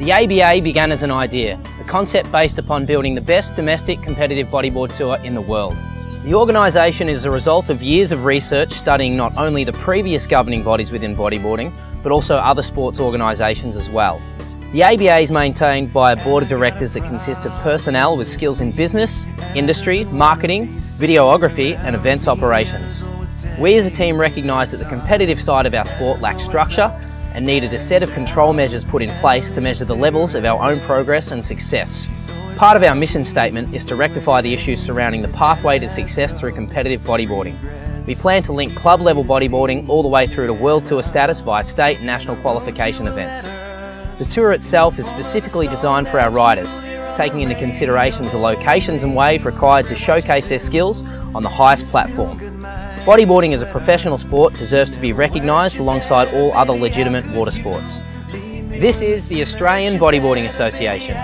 The ABA began as an idea, a concept based upon building the best domestic competitive bodyboard tour in the world. The organisation is a result of years of research studying not only the previous governing bodies within bodyboarding, but also other sports organisations as well. The ABA is maintained by a board of directors that consists of personnel with skills in business, industry, marketing, videography and events operations. We as a team recognise that the competitive side of our sport lacked structure and needed a set of control measures put in place to measure the levels of our own progress and success. Part of our mission statement is to rectify the issues surrounding the pathway to success through competitive bodyboarding. We plan to link club level bodyboarding all the way through to World Tour status via state and national qualification events. The tour itself is specifically designed for our riders, taking into consideration the locations and wave required to showcase their skills on the highest platform. Bodyboarding as a professional sport deserves to be recognised alongside all other legitimate water sports. This is the Australian Bodyboarding Association.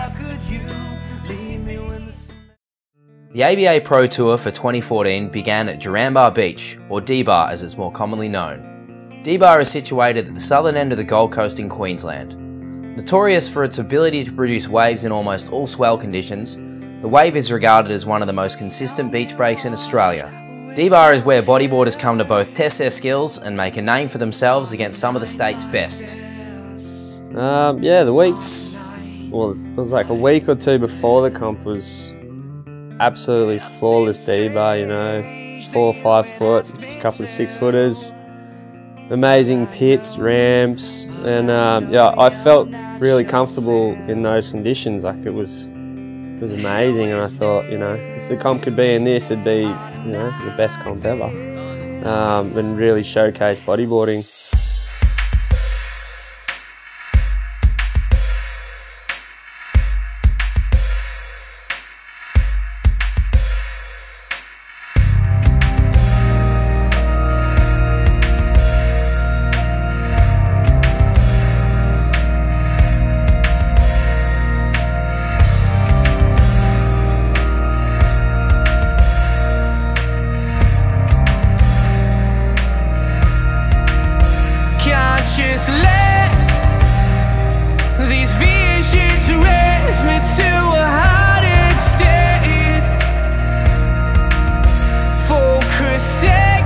The ABA Pro Tour for 2014 began at Duranbar Beach, or D-Bar as it's more commonly known. D-Bar is situated at the southern end of the Gold Coast in Queensland. Notorious for its ability to produce waves in almost all swell conditions, the wave is regarded as one of the most consistent beach breaks in Australia. D-Bar is where bodyboarders come to both test their skills and make a name for themselves against some of the state's best. Yeah, the weeks, well, it was like a week or two before the comp was absolutely flawless D-Bar, you know, 4 or 5 foot, a couple of 6 footers, amazing pits, ramps, and yeah, I felt really comfortable in those conditions. Like it was amazing, and I thought, you know, if the comp could be in this, it'd be, you know, the best comp ever, and really showcase bodyboarding. Just let these visions raise me to a higher state. Focusing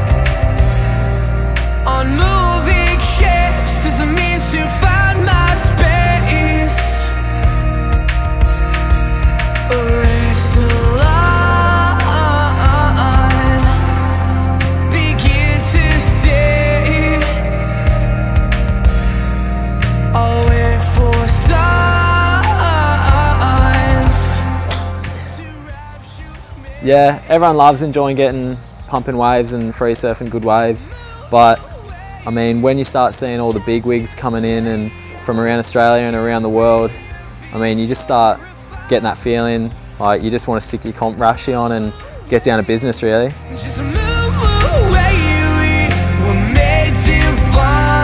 on moving shapes as a means to find my space. Erase the line, begin to say. I'll wait for signs. Yeah, everyone loves enjoying getting pumping waves and free surfing good waves, but I mean, when you start seeing all the big wigs coming in and from around Australia and around the world, I mean, you just start getting that feeling like you just want to stick your comp rashy on and get down to business, really. Just move away, we were made to fly.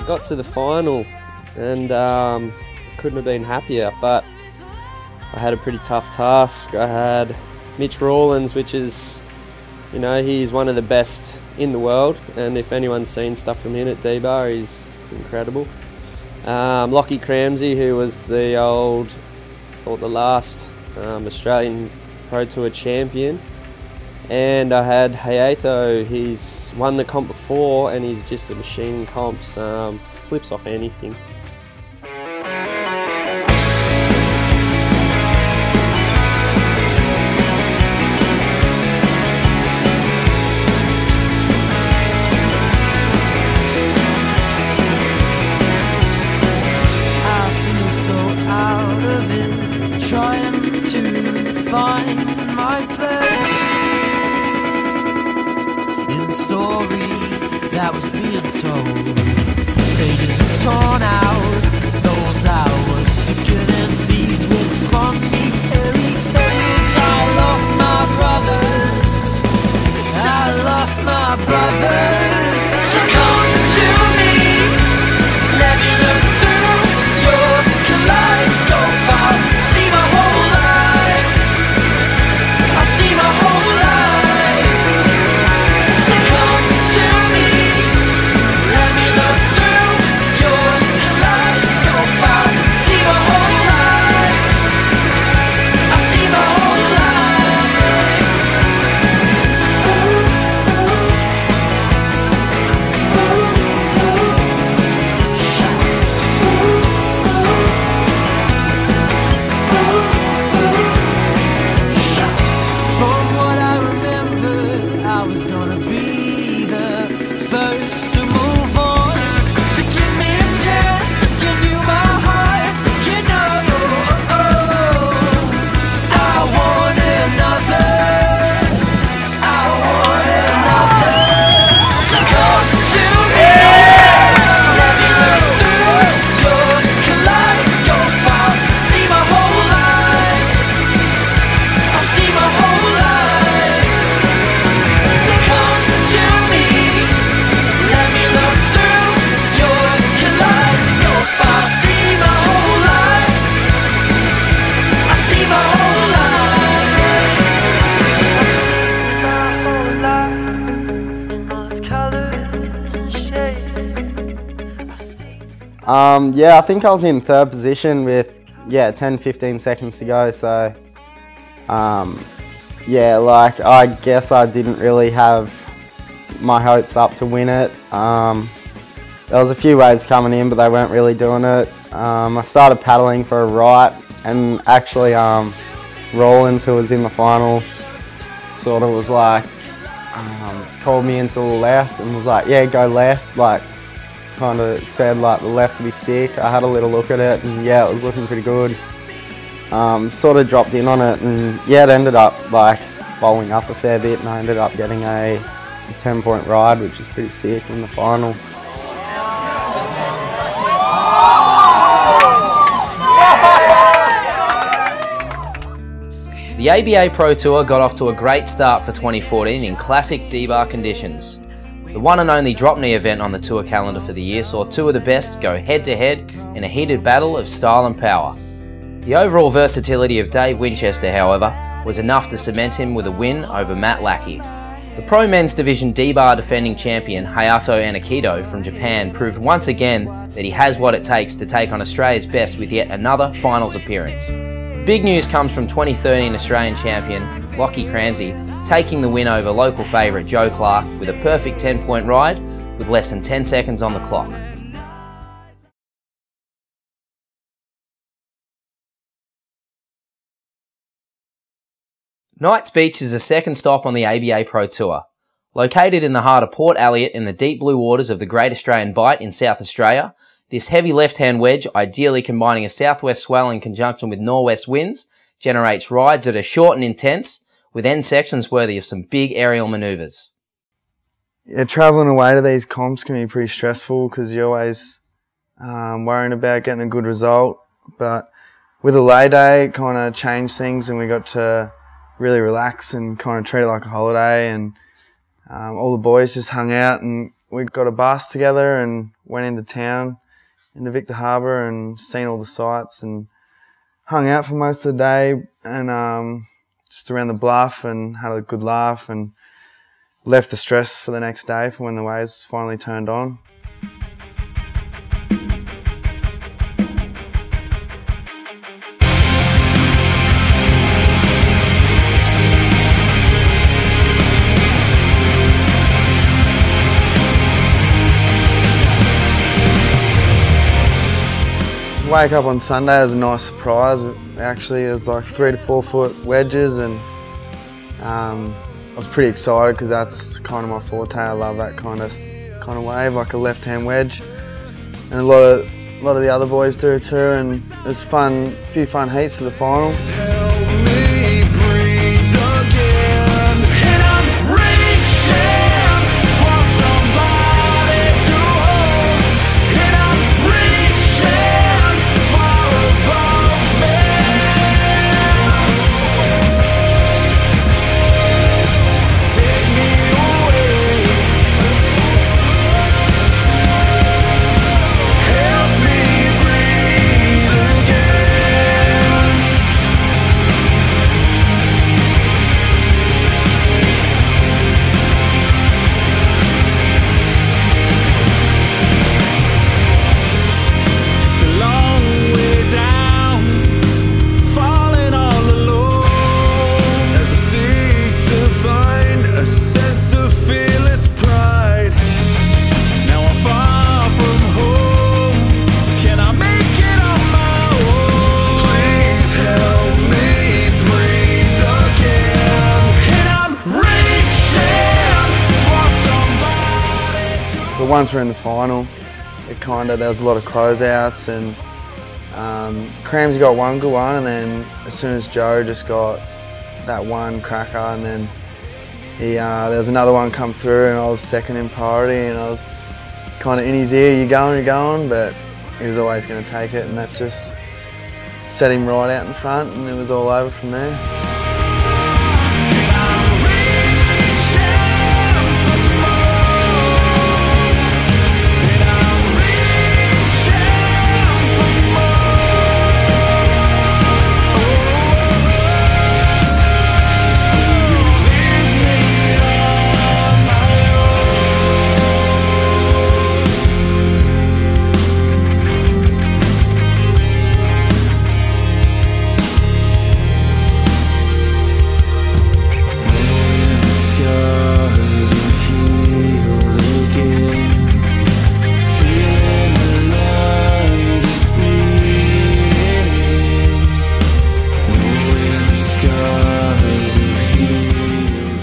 got to the final and couldn't have been happier, but I had a pretty tough task. I had Mitch Rawlins, which is, you know, he's one of the best in the world, and if anyone's seen stuff from him at D-Bar, he's incredible. Lockie Cramsey, who was the last Australian Pro Tour champion, and I had Hayato. He's won the comp before, and he's just a machine in comps. Flips off anything. Trying to find my place in the story that was being told. Pages were torn out, those hours thicker than thieves whisper on me fairy tales. I lost my brothers, I lost my brothers. So come to me, let me look through your kaleidoscope. Yeah, I think I was in third position with 10-15 seconds to go, so yeah, like I guess I didn't really have my hopes up to win it. There was a few waves coming in, but they weren't really doing it. I started paddling for a right, and actually Rawlins, who was in the final, sort of was like, called me into the left and was like, yeah, go left, like kind of said like the left to be sick. I had a little look at it, and yeah, it was looking pretty good. Sort of dropped in on it, and yeah, it ended up like bowling up a fair bit, and I ended up getting a 10-point ride, which is pretty sick in the final. The ABA Pro Tour got off to a great start for 2014 in classic D-Bar conditions. The one and only drop knee event on the tour calendar for the year saw two of the best go head-to-head in a heated battle of style and power. The overall versatility of Dave Winchester, however, was enough to cement him with a win over Matt Lackey. The Pro Men's Division D-Bar defending champion Hayato Anakido from Japan proved once again that he has what it takes to take on Australia's best with yet another finals appearance. Big news comes from 2013 Australian champion Lockie Cramsey taking the win over local favourite Joe Clark with a perfect 10-point ride with less than 10 seconds on the clock. Knights Beach is the second stop on the ABA Pro Tour. Located in the heart of Port Elliot in the deep blue waters of the Great Australian Bight in South Australia, this heavy left-hand wedge, ideally combining a southwest swell in conjunction with northwest winds, generates rides that are short and intense, with end sections worthy of some big aerial manoeuvres. Yeah, travelling away to these comps can be pretty stressful because you're always worrying about getting a good result. But with a lay day, it kind of changed things, and we got to really relax and kind of treat it like a holiday. And all the boys just hung out and we got a bus together and went into town, into Victor Harbour, and seen all the sights and hung out for most of the day and just around the bluff and had a good laugh and left the stress for the next day for when the waves finally turned on. Wake up on Sunday was a nice surprise. Actually, there's like 3 to 4 foot wedges, and I was pretty excited because that's kind of my forte. I love that kind of wave, like a left-hand wedge, and a lot of the other boys do too. And it was fun, a few fun heats to the final. But once we're in the final, there was a lot of closeouts, and Cramsy got one good one, and then as soon as Joe just got that one cracker, and then there was another one come through, and I was second in priority, and I was kind of in his ear, you're going, but he was always going to take it, and that just set him right out in front, and it was all over from there.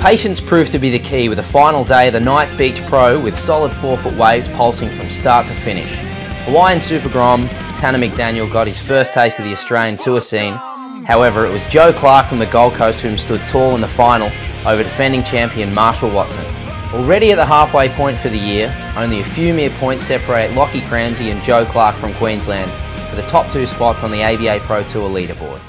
Patience proved to be the key with the final day of the Ninth Beach Pro with solid 4-foot waves pulsing from start to finish. Hawaiian Super Grom, Tanner McDaniel got his first taste of the Australian tour scene. However, it was Joe Clark from the Gold Coast whom stood tall in the final over defending champion Marshall Watson. Already at the halfway point for the year, only a few mere points separate Lockie Cramsey and Joe Clark from Queensland for the top 2 spots on the ABA Pro Tour leaderboard.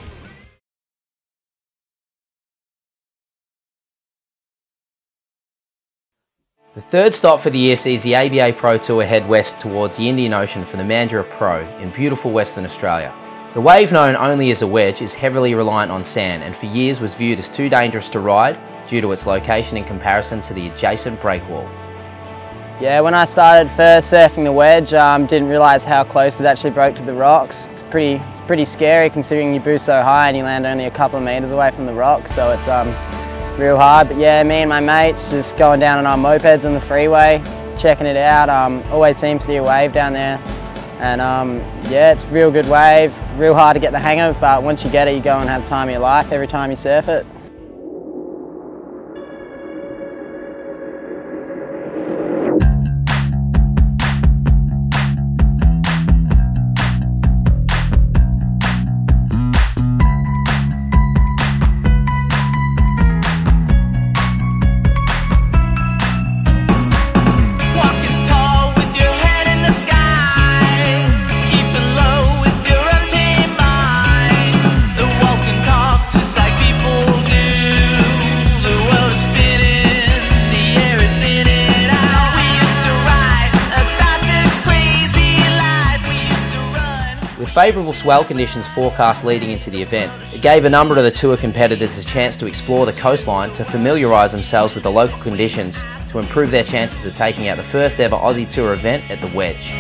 The third stop for the year sees the ABA Pro Tour head west towards the Indian Ocean for the Mandurah Pro in beautiful Western Australia. The wave, known only as a wedge, is heavily reliant on sand and for years was viewed as too dangerous to ride due to its location in comparison to the adjacent breakwall. Yeah, when I started first surfing the wedge, didn't realise how close it actually broke to the rocks. It's pretty scary considering you boost so high and you land only a couple of metres away from the rocks, so it's real hard. But yeah, me and my mates just going down on our mopeds on the freeway, checking it out. Always seems to be a wave down there, and yeah, it's a real good wave, real hard to get the hang of, but once you get it, you go and have the time of your life every time you surf it. People With favourable swell conditions forecast leading into the event, it gave a number of the tour competitors a chance to explore the coastline to familiarise themselves with the local conditions to improve their chances of taking out the first ever Aussie Tour event at the Wedge.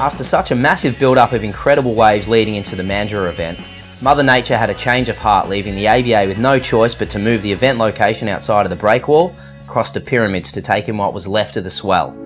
After such a massive build-up of incredible waves leading into the Mandurah event, Mother Nature had a change of heart, leaving the ABA with no choice but to move the event location outside of the breakwall across the pyramids to take in what was left of the swell.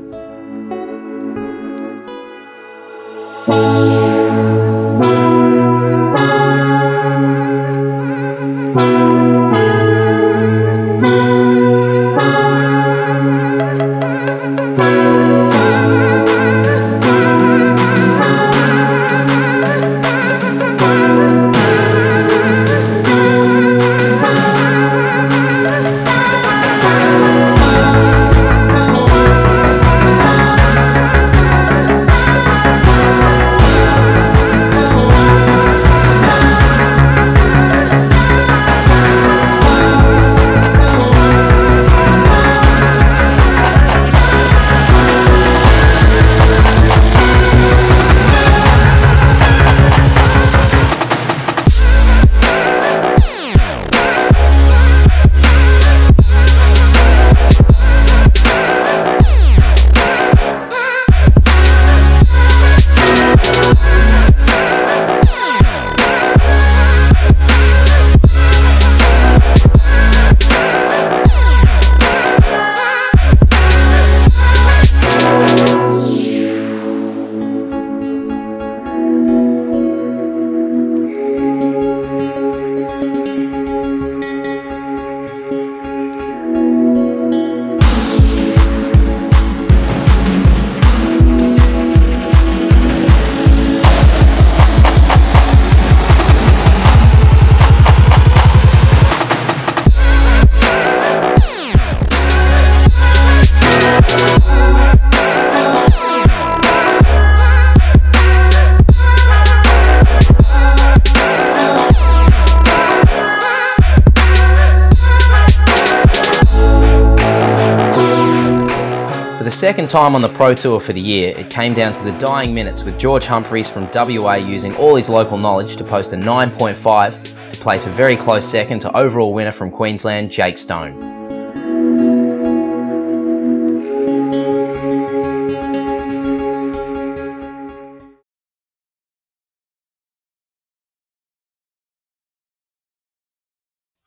For the second time on the Pro Tour for the year, it came down to the dying minutes with George Humphreys from WA using all his local knowledge to post a 9.5 to place a very close second to overall winner from Queensland, Jake Stone.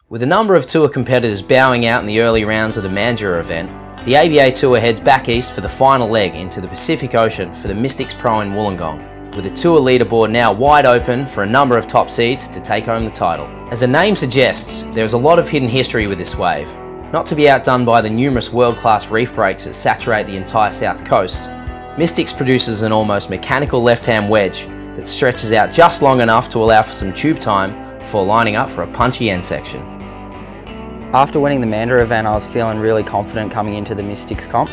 With a number of tour competitors bowing out in the early rounds of the Mandurah event, the ABA Tour heads back east for the final leg into the Pacific Ocean for the Mystics Pro in Wollongong, with the tour leaderboard now wide open for a number of top seeds to take home the title. As the name suggests, there is a lot of hidden history with this wave. Not to be outdone by the numerous world-class reef breaks that saturate the entire south coast, Mystics produces an almost mechanical left-hand wedge that stretches out just long enough to allow for some tube time before lining up for a punchy end section. After winning the Mandurah event, I was feeling really confident coming into the Mystics comp.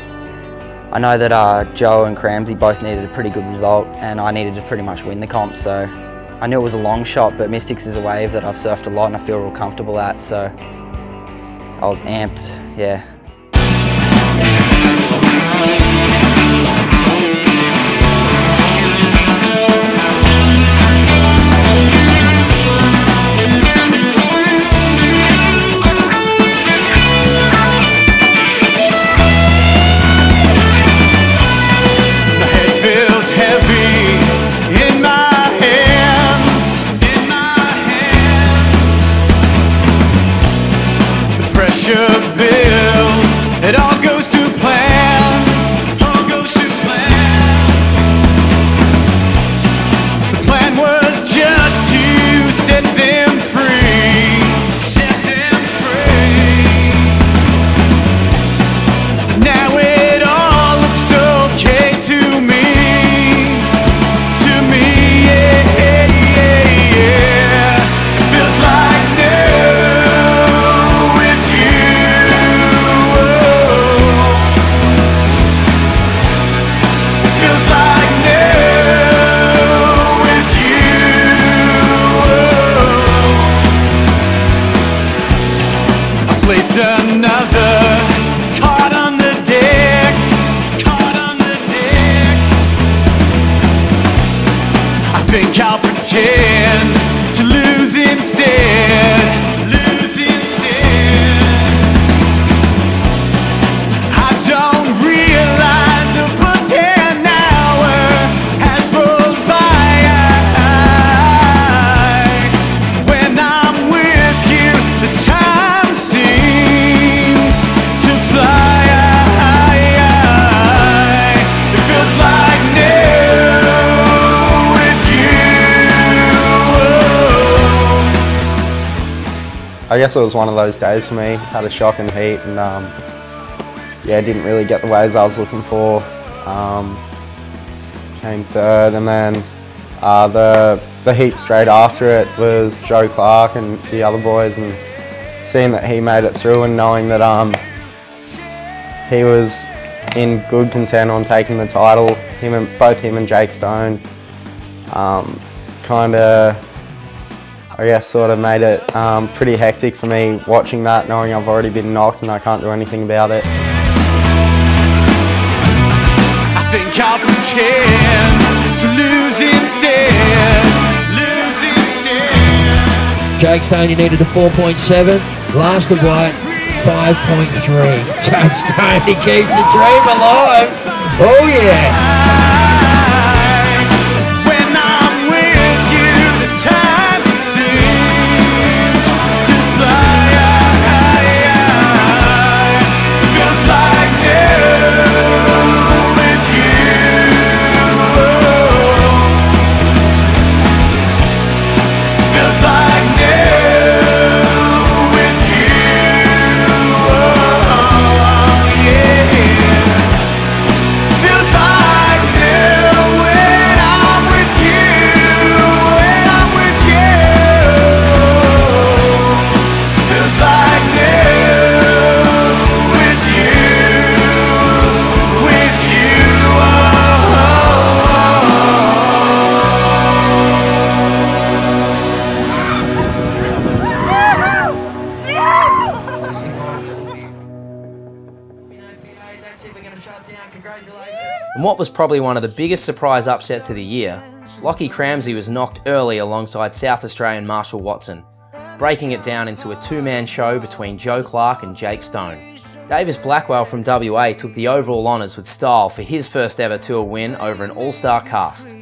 I know that Joe and Cramsey both needed a pretty good result and I needed to pretty much win the comp, so I knew it was a long shot, but Mystics is a wave that I've surfed a lot and I feel real comfortable at, so I was amped, yeah. I guess it was one of those days for me. Had a shocking heat and yeah, didn't really get the waves I was looking for. Came third, and then the heat straight after it was Joe Clark and the other boys, and seeing that he made it through and knowing that he was in good content on taking the title, both him and Jake Stone, kind of, I guess, sort of made it pretty hectic for me watching that, knowing I've already been knocked and I can't do anything about it. I think I'll pretend to lose instead. Jake Stone, you needed a 4.7. Last of white, 5.3. Jake Stone, he keeps the dream alive. Oh yeah. And what was probably one of the biggest surprise upsets of the year, Lockie Cramsey was knocked early alongside South Australian Marshall Watson, breaking it down into a two-man show between Joe Clark and Jake Stone. Davis Blackwell from WA took the overall honours with style for his first ever tour win over an all-star cast.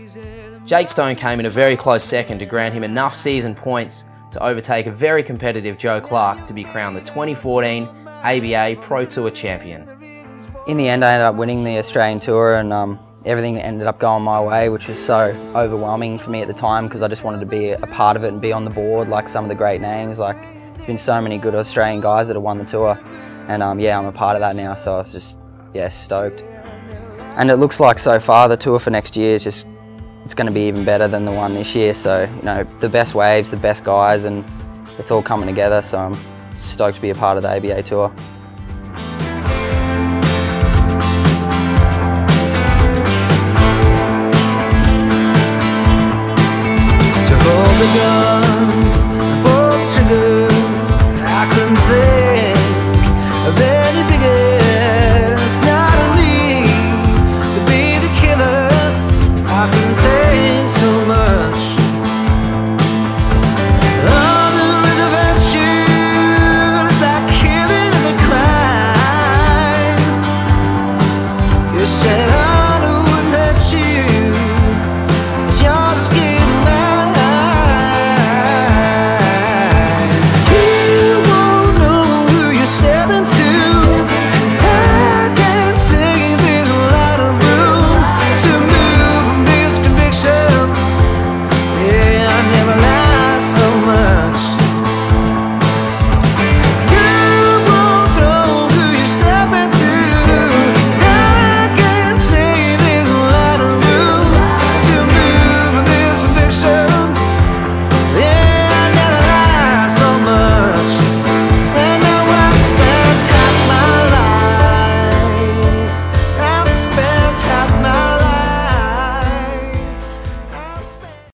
Jake Stone came in a very close second to grant him enough season points to overtake a very competitive Joe Clark to be crowned the 2014 ABA Pro Tour champion. In the end, I ended up winning the Australian Tour, and everything ended up going my way, which was so overwhelming for me at the time because I just wanted to be a part of it and be on the board like some of the great names. Like, there's been so many good Australian guys that have won the tour, and yeah, I'm a part of that now, so I was just, yeah, stoked. And it looks like so far the tour for next year is just, it's going to be even better than the one this year. So, you know, the best waves, the best guys, and it's all coming together, so I'm stoked to be a part of the ABA Tour.